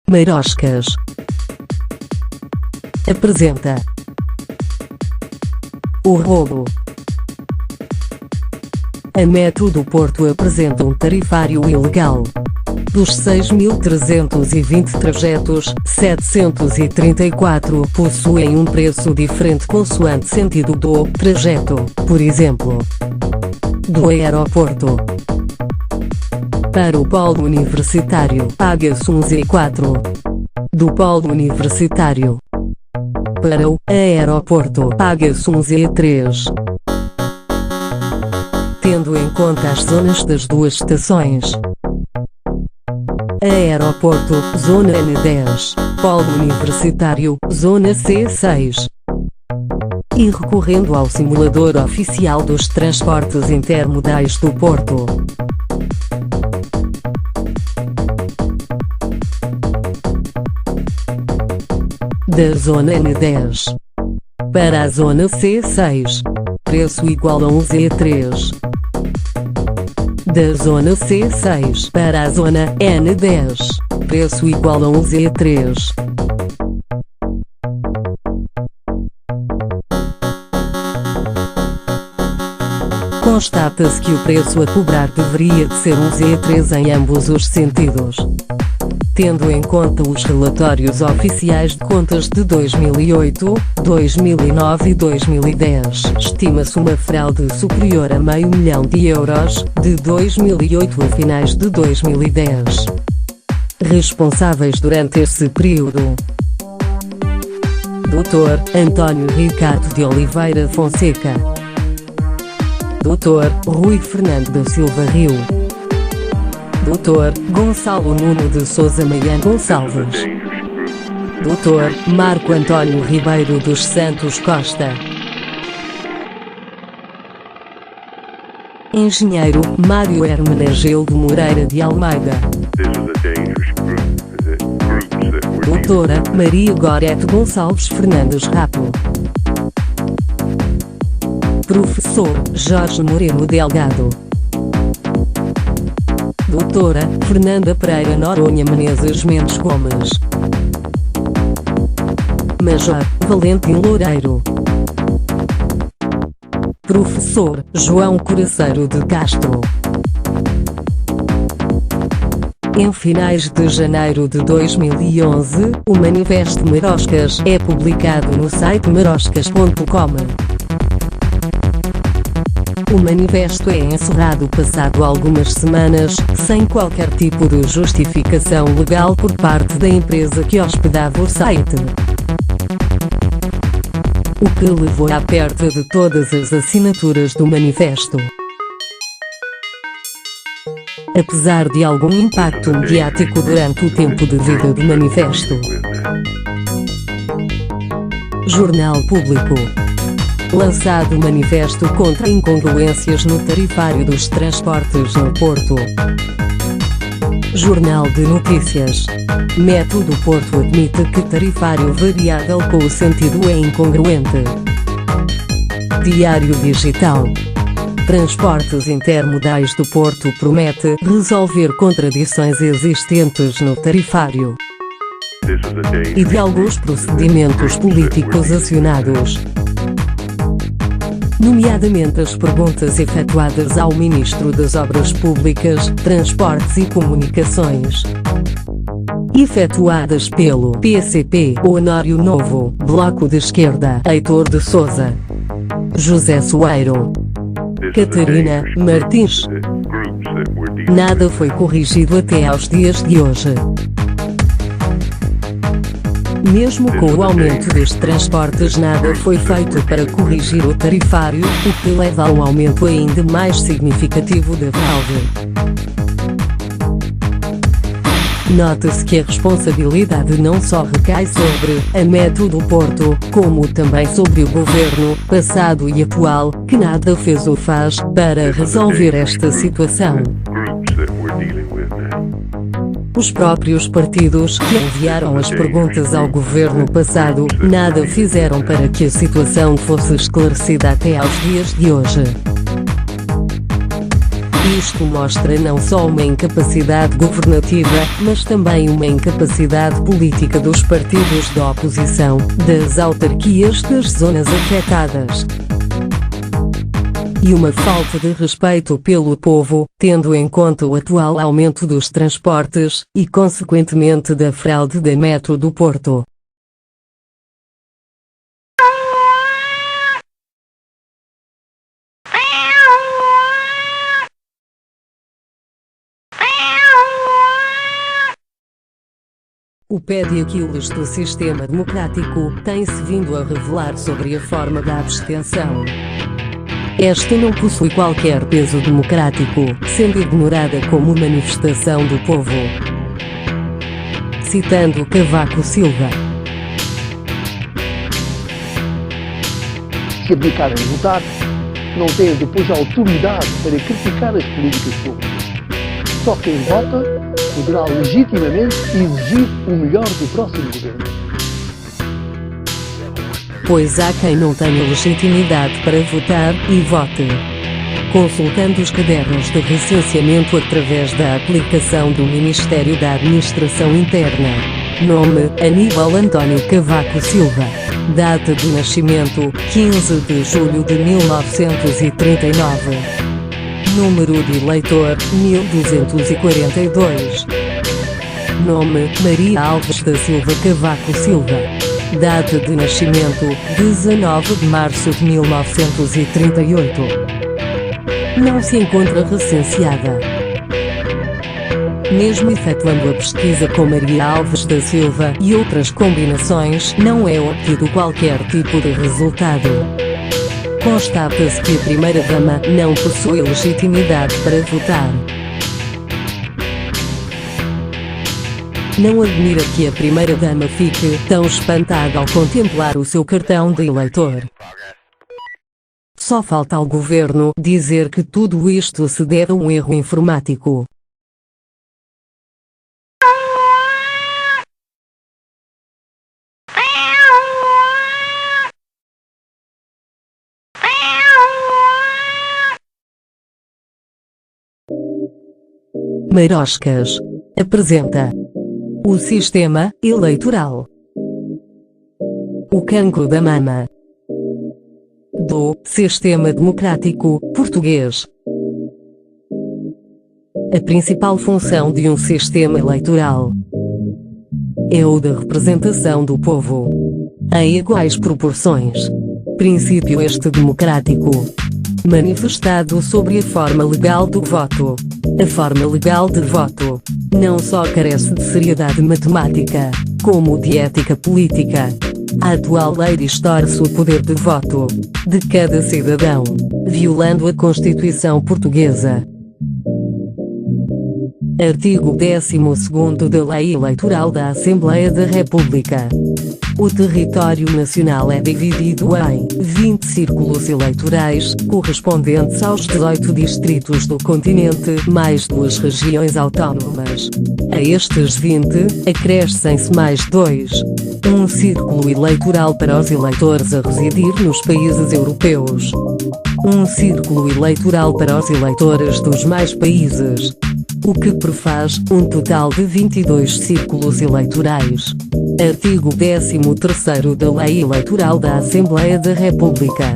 Maroscas apresenta o roubo. A Método Porto apresenta um tarifário ilegal. Dos 6.320 trajetos, 734 possuem um preço diferente consoante sentido do trajeto. Por exemplo, do aeroporto para o polo universitário, paga-se um Z4. Do polo universitário para o aeroporto, paga-se um Z3. Tendo em conta as zonas das duas estações. Aeroporto, Zona N10, Polo Universitário, Zona C6. E recorrendo ao simulador oficial dos transportes intermodais do Porto. Da Zona N10 para a Zona C6, preço igual a um Z3. Da Zona C6 para a Zona N10, preço igual a um Z3. Constata-se que o preço a cobrar deveria de ser um Z3 em ambos os sentidos. Tendo em conta os relatórios oficiais de contas de 2008, 2009 e 2010, estima-se uma fraude superior a €500 mil de 2008 a finais de 2010. Responsáveis durante esse período: Dr. António Ricardo de Oliveira Fonseca, Dr. Rui Fernando da Silva Rio, Dr. Gonçalo Nuno de Souza Maian Gonçalves, Dr. Marco Antônio Ribeiro dos Santos Costa, Engenheiro Mário Hermenegildo Moreira de Almeida, Doutora Maria Gorete Gonçalves Fernandes Rapo, Professor Jorge Moreno Delgado, Doutora Fernanda Pereira Noronha Menezes Mendes Gomes, Major Valentim Loureiro, Professor João Coraceiro de Castro. Em finais de janeiro de 2011, o Manifesto Maroscas é publicado no site maroscas.com. O manifesto é encerrado passado algumas semanas, sem qualquer tipo de justificação legal por parte da empresa que hospedava o site. O que levou à perda de todas as assinaturas do manifesto. Apesar de algum impacto mediático durante o tempo de vida do manifesto. Jornal Público. Lançado manifesto contra incongruências no tarifário dos transportes no Porto. Jornal de Notícias. Método Porto admite que tarifário variável com o sentido é incongruente. Diário Digital. Transportes Intermodais do Porto promete resolver contradições existentes no tarifário e de alguns procedimentos políticos acionados, nomeadamente as perguntas efetuadas ao Ministro das Obras Públicas, Transportes e Comunicações, efetuadas pelo PCP, Honório Novo, Bloco de Esquerda, Heitor de Sousa, José Soeiro, Catarina Martins. Nada foi corrigido até aos dias de hoje. Mesmo com o aumento dos transportes, nada foi feito para corrigir o tarifário, o que leva a um aumento ainda mais significativo da fraude. Nota-se que a responsabilidade não só recai sobre a Método Porto, como também sobre o governo, passado e atual, que nada fez ou faz para resolver esta situação. Os próprios partidos que enviaram as perguntas ao governo passado, nada fizeram para que a situação fosse esclarecida até aos dias de hoje. Isto mostra não só uma incapacidade governativa, mas também uma incapacidade política dos partidos da oposição, das autarquias das zonas afetadas. E uma falta de respeito pelo povo, tendo em conta o atual aumento dos transportes, e consequentemente da fraude da Metro do Porto. O pé de Aquiles do sistema democrático tem-se vindo a revelar sobre a forma da abstenção. Esta não possui qualquer peso democrático, sendo ignorada como manifestação do povo. Citando Cavaco Silva: se abdicarem de votar, não têm depois autoridade para criticar as políticas públicas. Só quem vota poderá legitimamente exigir o melhor do próximo governo. Pois há quem não tenha legitimidade para votar e vote. Consultando os cadernos de recenseamento através da aplicação do Ministério da Administração Interna. Nome: Aníbal António Cavaco Silva. Data de nascimento: 15 de julho de 1939. Número de eleitor: 1242. Nome: Maria Alves da Silva Cavaco Silva. Data de nascimento: 19 de março de 1938. Não se encontra recenseada. Mesmo efetuando a pesquisa com Maria Alves da Silva e outras combinações, não é obtido qualquer tipo de resultado. Constata-se que a primeira-dama não possui legitimidade para votar. Não admira que a primeira-dama fique tão espantada ao contemplar o seu cartão de eleitor. Só falta ao governo dizer que tudo isto se deve a um erro informático. Maroscas apresenta o sistema eleitoral. O cancro da mama do sistema democrático português. A principal função de um sistema eleitoral é o da representação do povo em iguais proporções. Princípio este democrático manifestado sobre a forma legal do voto. A forma legal de voto não só carece de seriedade matemática, como de ética política. A atual lei distorce o poder de voto de cada cidadão, violando a Constituição Portuguesa. Artigo 12º da Lei Eleitoral da Assembleia da República. O território nacional é dividido em 20 círculos eleitorais, correspondentes aos 18 distritos do continente, mais 2 regiões autónomas. A estes 20, acrescem-se mais 2. Um círculo eleitoral para os eleitores a residir nos países europeus. Um círculo eleitoral para os eleitores dos mais países. O que prefaz um total de 22 círculos eleitorais. Artigo 13º da Lei Eleitoral da Assembleia da República.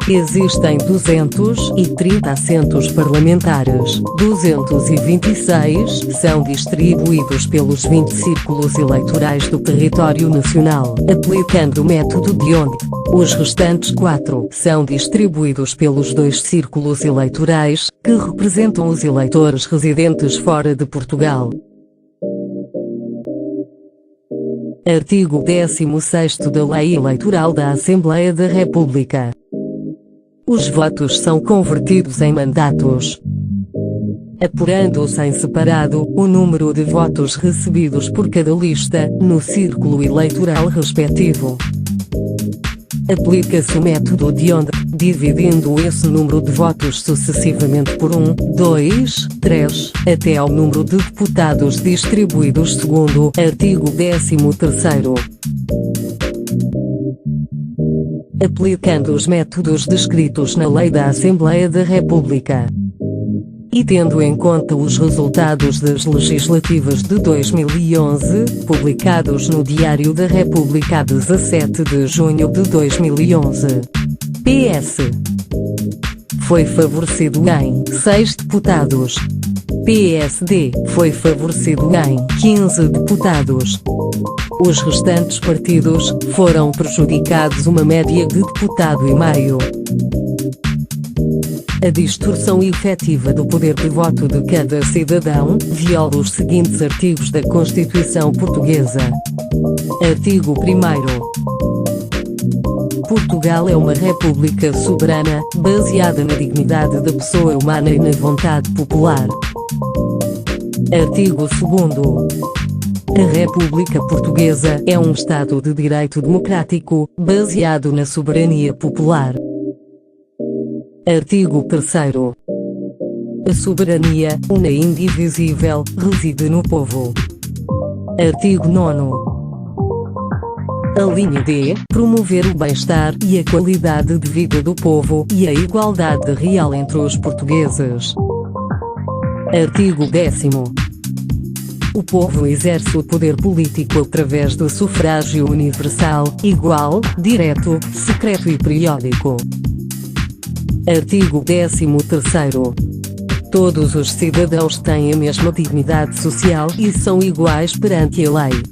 Existem 230 assentos parlamentares. 226 são distribuídos pelos 20 círculos eleitorais do território nacional, aplicando o método de onde. Os restantes 4 são distribuídos pelos 2 círculos eleitorais, que representam os eleitores residentes fora de Portugal. Artigo 16º da Lei Eleitoral da Assembleia da República. Os votos são convertidos em mandatos, apurando-se em separado o número de votos recebidos por cada lista, no círculo eleitoral respectivo. Aplica-se o método de onde, dividindo esse número de votos sucessivamente por 1, 2, 3, até ao número de deputados distribuídos segundo artigo 13º. Aplicando os métodos descritos na Lei da Assembleia da República. e tendo em conta os resultados das legislativas de 2011, publicados no Diário da República a 17 de junho de 2011. PS. Foi favorecido em 6 deputados. PSD foi favorecido em 15 deputados. Os restantes partidos foram prejudicados uma média de deputado e meio. A distorção efetiva do poder de voto de cada cidadão viola os seguintes artigos da Constituição Portuguesa. Artigo 1º. Portugal é uma república soberana, baseada na dignidade da pessoa humana e na vontade popular. Artigo 2º. A República Portuguesa é um Estado de direito democrático, baseado na soberania popular. Artigo 3º. A soberania, una e indivisível, reside no povo. Artigo 9º. A linha D. Promover o bem-estar e a qualidade de vida do povo e a igualdade real entre os portugueses. Artigo 10º. O povo exerce o poder político através do sufrágio universal, igual, direto, secreto e periódico. Artigo 13º. Todos os cidadãos têm a mesma dignidade social e são iguais perante a lei.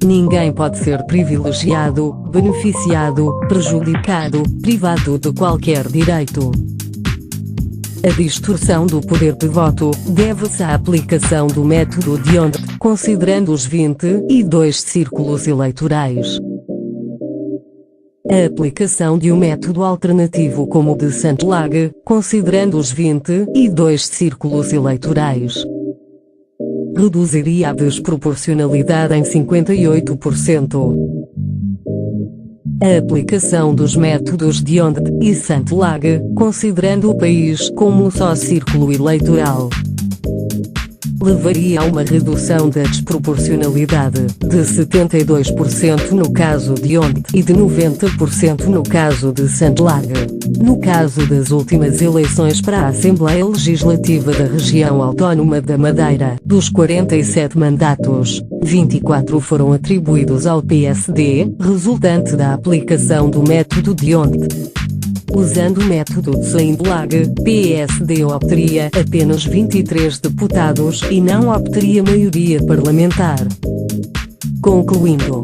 Ninguém pode ser privilegiado, beneficiado, prejudicado, privado de qualquer direito. A distorção do poder de voto deve-se à aplicação do método D'Hondt, considerando os 22 círculos eleitorais. A aplicação de um método alternativo como o de Santiago, considerando os 22 círculos eleitorais, reduziria a desproporcionalidade em 58%. A aplicação dos métodos D'Hondt e Santiago, considerando o país como um só círculo eleitoral, levaria a uma redução da desproporcionalidade de 72% no caso de D'Hondt e de 90% no caso de Santiago. No caso das últimas eleições para a Assembleia Legislativa da Região Autónoma da Madeira, dos 47 mandatos, 24 foram atribuídos ao PSD, resultante da aplicação do método D'Hondt. Usando o método de Santiago, PSD obteria apenas 23 deputados e não obteria maioria parlamentar. Concluindo,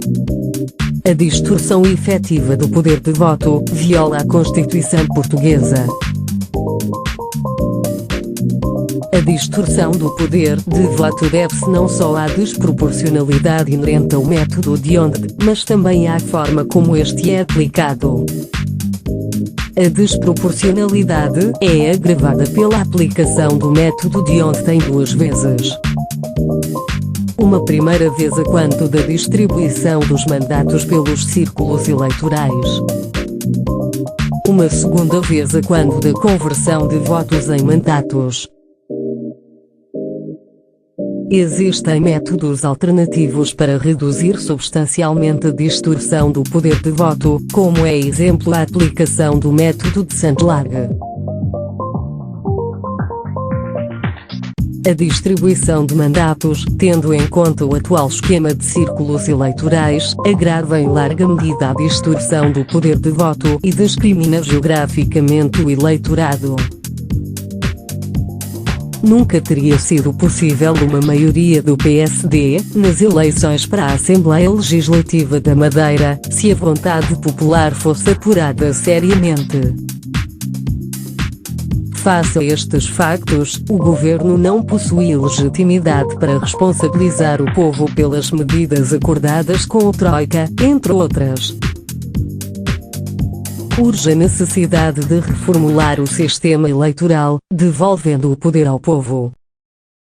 a distorção efetiva do poder de voto viola a Constituição Portuguesa. A distorção do poder de voto deve-se não só à desproporcionalidade inerente ao método D'Hondt, mas também à forma como este é aplicado. A desproporcionalidade é agravada pela aplicação do método D'Hondt em duas vezes. Uma primeira vez a quanto da distribuição dos mandatos pelos círculos eleitorais. Uma segunda vez a quando da conversão de votos em mandatos. Existem métodos alternativos para reduzir substancialmente a distorção do poder de voto, como é exemplo a aplicação do método de Santiago. A distribuição de mandatos, tendo em conta o atual esquema de círculos eleitorais, agrava em larga medida a distorção do poder de voto e discrimina geograficamente o eleitorado. Nunca teria sido possível uma maioria do PSD nas eleições para a Assembleia Legislativa da Madeira, se a vontade popular fosse apurada seriamente. Face a estes factos, o governo não possui legitimidade para responsabilizar o povo pelas medidas acordadas com a Troika, entre outras. Urge a necessidade de reformular o sistema eleitoral, devolvendo o poder ao povo.